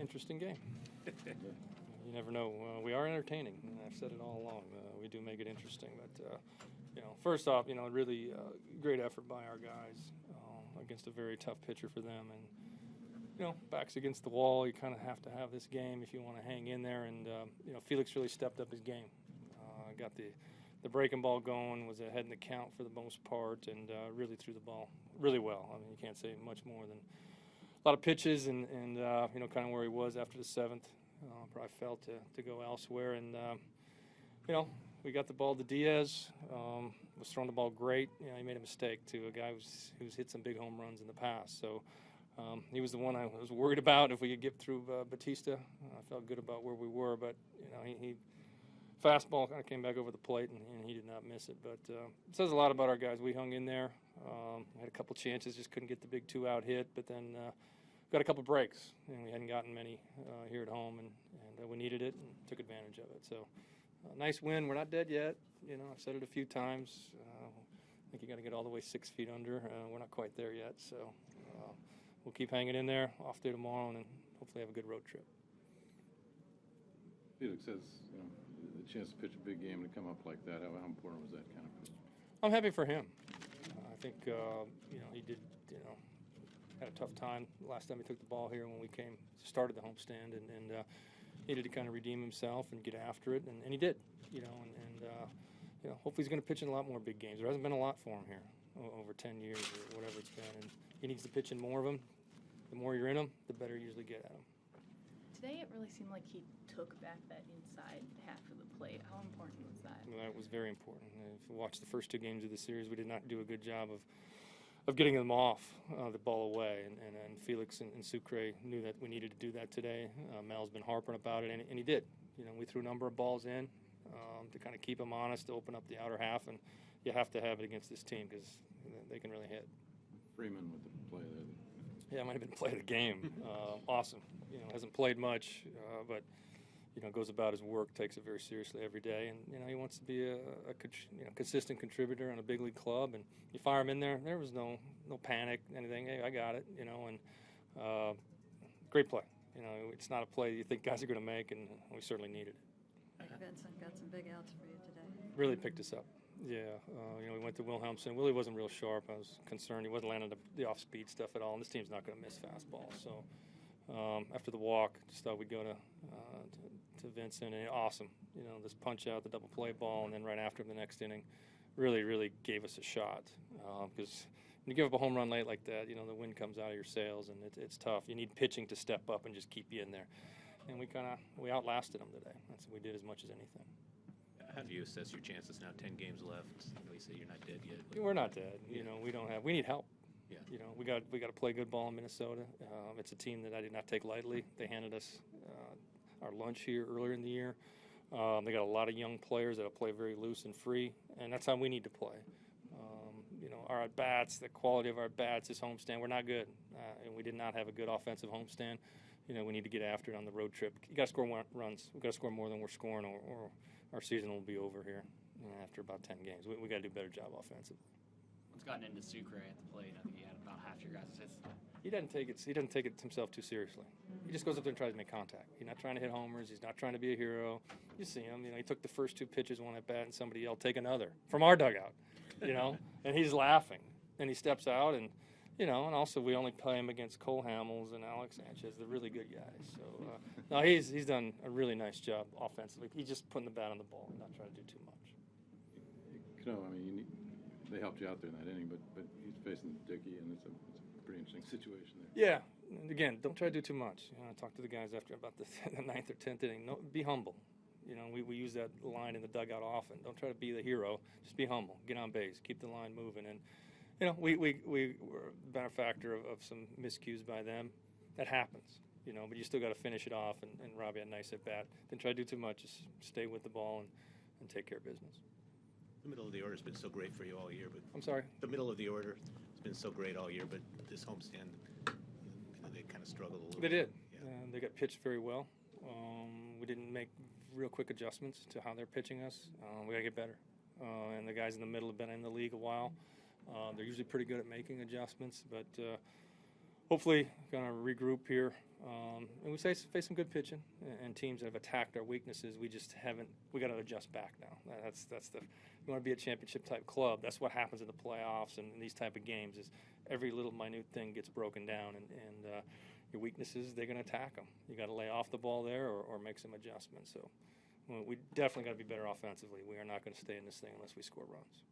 interesting game. You never know. We are entertaining, and I've said it all along. We do make it interesting. But, first off, really great effort by our guys against a very tough pitcher for them. And, backs against the wall, you kind of have to have this game if you want to hang in there. And, Felix really stepped up his game. Got the breaking ball going, was ahead in the count for the most part, and really threw the ball really well. I mean, you can't say much more than a lot of pitches and kind of where he was after the seventh. Probably felt to go elsewhere. And, we got the ball to Diaz. Was throwing the ball great. He made a mistake to a guy who's hit some big home runs in the past. So he was the one I was worried about if we could get through Batista. I felt good about where we were, but, he fastball kind of came back over the plate, and he did not miss it. But it says a lot about our guys. We hung in there. Had a couple chances, just couldn't get the big two-out hit. But then got a couple breaks, and we hadn't gotten many here at home, and we needed it and took advantage of it. So nice win. We're not dead yet. I've said it a few times. I think you got to get all the way 6 feet under. We're not quite there yet. So we'll keep hanging in there. Off day tomorrow, and then hopefully have a good road trip. Felix says, the chance to pitch a big game and to come up like that, how important was that kind of pitch? I'm happy for him. I think, he did, had a tough time last time he took the ball here when we started the homestand, and needed to kind of redeem himself and get after it, and he did, hopefully he's going to pitch in a lot more big games. There hasn't been a lot for him here over 10 years or whatever it's been, and he needs to pitch in more of them. The more you're in them, the better you usually get at them. Today it really seemed like he took back that inside half of the plate. How important was that? Well, that was very important. If you watch the first 2 games of the series, we did not do a good job of getting them off the ball away, and Felix and Sucre knew that we needed to do that today. Mel's been harping about it, and he did. We threw a number of balls in to kind of keep him honest, to open up the outer half, and you have to have it against this team because they can really hit. Freeman with the play there. Yeah, it might have been play of the game. Awesome. Hasn't played much, but goes about his work, takes it very seriously every day, and he wants to be a consistent contributor on a big league club. And you fire him in there. There was no panic, anything. Hey, I got it. And great play. It's not a play you think guys are going to make, and we certainly needed it. Vincent got some big outs for you today. Really picked us up. Yeah, we went to Wilhelmsen. Willie wasn't real sharp. I was concerned he wasn't landing the off-speed stuff at all, and this team's not going to miss fastballs. So after the walk, just thought we'd go to Vincent, and awesome. This punch out, the double play ball, and then right after him the next inning really, really gave us a shot. Because when you give up a home run late like that, the wind comes out of your sails, and it's tough. You need pitching to step up and just keep you in there. And we outlasted them today. We did as much as anything. How do you assess your chances now? 10 games left. You say you're not dead yet. We're not dead. We need help. Yeah. We got to play good ball in Minnesota. It's a team that I did not take lightly. They handed us our lunch here earlier in the year. They got a lot of young players that'll play very loose and free, and that's how we need to play. Our at-bats, the quality of our bats, this homestand, we're not good, and we did not have a good offensive homestand. We need to get after it on the road trip. You got to score runs. We got to score more than we're scoring, or our season will be over here after about 10 games. We got to do a better job offensively. What's gotten into Sucre at the plate? I think he had about half your guys' hits. He doesn't take it himself too seriously. He just goes up there and tries to make contact. He's not trying to hit homers. He's not trying to be a hero. You see him. He took the first 2 pitches, one at bat, and somebody yelled, "Take another," from our dugout. And he's laughing. And he steps out, and and also we only play him against Cole Hamels and Alex Sanchez, the really good guys. So no, he's done a really nice job offensively. He's just putting the bat on the ball and not trying to do too much. They helped you out there in that inning, but he's facing Dickey, and it's a pretty interesting situation there. Yeah. And again, don't try to do too much. I talked to the guys after about the 9th or 10th inning. No, be humble. We use that line in the dugout often. Don't try to be the hero. Just be humble. Get on base. Keep the line moving. And we were a benefactor of some miscues by them. That happens. But you still got to finish it off. And Robbie had a nice at bat. Didn't try to do too much. Just stay with the ball and take care of business. The middle of the order has been so great for you all year, but I'm sorry. The middle of the order has been so great all year, but this homestand, they kind of struggled a little. They bit. did. Yeah. They got pitched very well. We didn't make real quick adjustments to how they're pitching us. We got to get better. And the guys in the middle have been in the league a while. They're usually pretty good at making adjustments, but hopefully going to regroup here. And we face some good pitching and teams that have attacked our weaknesses. We just haven't. We got to adjust back now. That's the. You want to be a championship type club. That's what happens in the playoffs and in these type of games. Is every little minute thing gets broken down, and your weaknesses, they're going to attack them. You got to lay off the ball there or make some adjustments. So we definitely got to be better offensively. We are not going to stay in this thing unless we score runs.